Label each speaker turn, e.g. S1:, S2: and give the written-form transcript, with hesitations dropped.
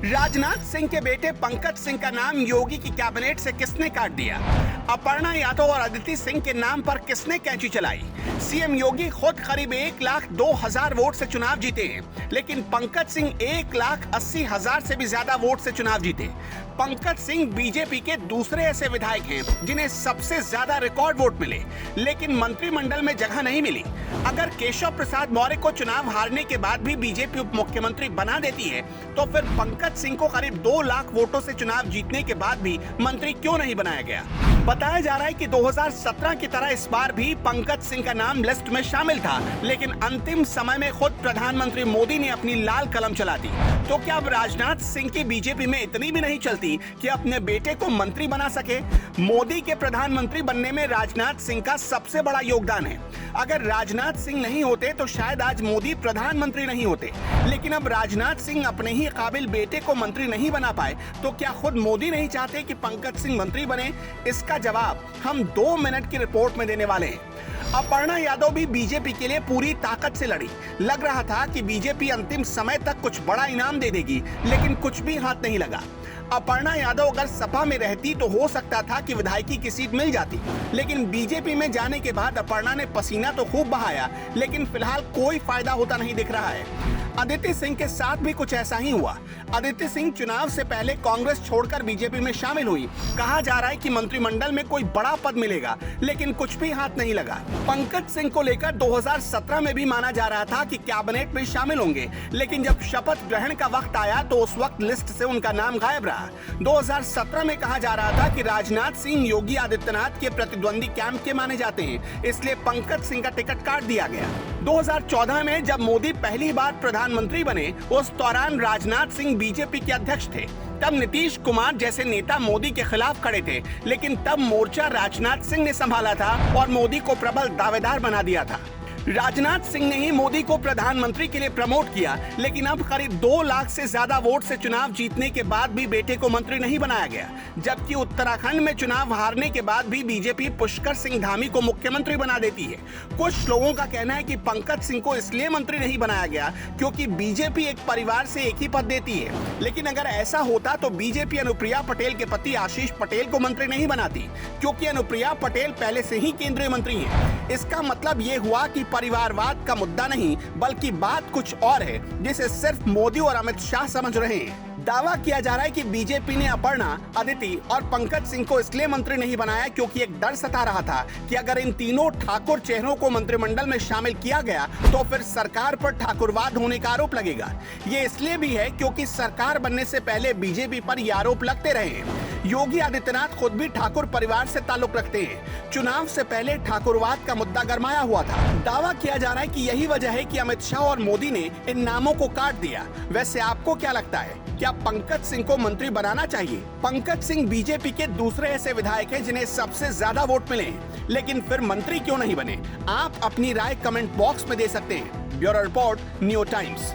S1: राजनाथ सिंह के बेटे पंकज सिंह का नाम योगी की कैबिनेट से किसने काट दिया? अपर्णा यादव और अदिति सिंह के नाम पर किसने कैंची चलाई? सीएम योगी खुद करीब 1,02,000 वोट से चुनाव जीते हैं, लेकिन पंकज सिंह 1,80,000 से भी ज्यादा वोट से चुनाव जीते। पंकज सिंह बीजेपी के दूसरे ऐसे विधायक हैं जिन्हें सबसे ज्यादा रिकॉर्ड वोट मिले, लेकिन मंत्रिमंडल में जगह नहीं मिली। अगर केशव प्रसाद मौर्य को चुनाव हारने के बाद भी बीजेपी उप मुख्यमंत्री बना देती है, तो फिर पंकज सिंह को करीब 2 लाख वोटों से चुनाव जीतने के बाद भी मंत्री क्यों नहीं बनाया गया? बताया जा रहा है कि 2017 की तरह इस बार भी पंकज सिंह का नाम लिस्ट में शामिल था, लेकिन अंतिम समय में खुद प्रधानमंत्री मोदी ने अपनी लाल कलम चला दी। तो क्या अब राजनाथ सिंह की बीजेपी में इतनी भी नहीं चलती कि अपने बेटे को मंत्री बना सके? मोदी के प्रधानमंत्री बनने में राजनाथ सिंह का सबसे बड़ा योगदान है। अगर राजनाथ सिंह नहीं होते तो शायद आज मोदी प्रधानमंत्री नहीं होते, लेकिन अब राजनाथ सिंह अपने ही काबिल बेटे को मंत्री नहीं बना पाए, तो क्या खुद मोदी नहीं चाहते कि पंकज सिंह मंत्री बने? इसका जवाब हम 2 मिनट की रिपोर्ट में देने वाले हैं। अपर्णा यादव भी बीजेपी के लिए पूरी ताकत से लड़ी। लग रहा था कि बीजेपी अंतिम समय तक कुछ बड़ा इनाम दे देगी, लेकिन कुछ भी हाथ नहीं लगा। अपर्णा यादव अगर सपा में रहती तो हो सकता था कि विधायकी की सीट मिल जाती, लेकिन बीजेपी में जाने के बाद अपर्णा ने पसीना तो खूब बहाया, लेकिन फिलहाल कोई फायदा होता नहीं दिख रहा है। अदिति सिंह के साथ भी कुछ ऐसा ही हुआ। अदिति सिंह चुनाव से पहले कांग्रेस छोड़कर बीजेपी में शामिल हुई। कहा जा रहा है कि मंत्रिमंडल में कोई बड़ा पद मिलेगा, लेकिन कुछ भी हाथ नहीं लगा। पंकज सिंह को लेकर 2017 में भी माना जा रहा था कि कैबिनेट में शामिल होंगे, लेकिन जब शपथ ग्रहण का वक्त आया तो उस वक्त लिस्ट से उनका नाम गायब रहा। 2017 में कहा जा रहा था कि राजनाथ सिंह योगी आदित्यनाथ के प्रतिद्वंदी कैंप के माने जाते हैं, इसलिए पंकज सिंह का टिकट काट दिया गया। 2014 में जब मोदी पहली बार प्रधानमंत्री बने, उस दौरान राजनाथ सिंह बीजेपी के अध्यक्ष थे। तब नीतीश कुमार जैसे नेता मोदी के खिलाफ खड़े थे, लेकिन तब मोर्चा राजनाथ सिंह ने संभाला था और मोदी को प्रबल दावेदार बना दिया था। राजनाथ सिंह ने ही मोदी को प्रधानमंत्री के लिए प्रमोट किया, लेकिन अब करीब 2 लाख से ज्यादा वोट से चुनाव जीतने के बाद भी बेटे को मंत्री नहीं बनाया गया। जबकि उत्तराखंड में चुनाव हारने के बाद भी बीजेपी पुष्कर सिंह धामी को मुख्यमंत्री बना देती है। कुछ लोगों का कहना है कि पंकज सिंह को इसलिए मंत्री नहीं बनाया गया क्योंकि बीजेपी एक परिवार से एक ही पद देती है, लेकिन अगर ऐसा होता तो बीजेपी अनुप्रिया पटेल के पति आशीष पटेल को मंत्री नहीं बनाती, क्योंकि अनुप्रिया पटेल पहले से ही केंद्रीय मंत्री है। इसका मतलब ये हुआ कि परिवारवाद का मुद्दा नहीं, बल्कि बात कुछ और है, जिसे सिर्फ मोदी और अमित शाह समझ रहे हैं। दावा किया जा रहा है कि बीजेपी ने अपर्णा, अदिति और पंकज सिंह को इसलिए मंत्री नहीं बनाया क्योंकि एक डर सता रहा था कि अगर इन तीनों ठाकुर चेहरों को मंत्रिमंडल में शामिल किया गया तो फिर सरकार पर ठाकुरवाद होने का आरोप लगेगा। ये इसलिए भी है क्योंकि सरकार बनने से पहले बीजेपी पर ये आरोप लगते रहे हैं। योगी आदित्यनाथ खुद भी ठाकुर परिवार से ताल्लुक रखते हैं। चुनाव से पहले ठाकुरवाद का मुद्दा गरमाया हुआ था। दावा किया जा रहा है कि यही वजह है कि अमित शाह और मोदी ने इन नामों को काट दिया। वैसे आपको क्या लगता है, क्या पंकज सिंह को मंत्री बनाना चाहिए? पंकज सिंह बीजेपी के दूसरे ऐसे विधायक हैं जिन्हें सबसे ज्यादा वोट मिले हैं, लेकिन फिर मंत्री क्यों नहीं बने? आप अपनी राय कमेंट बॉक्स में दे सकते हैं। Bureau report, new times.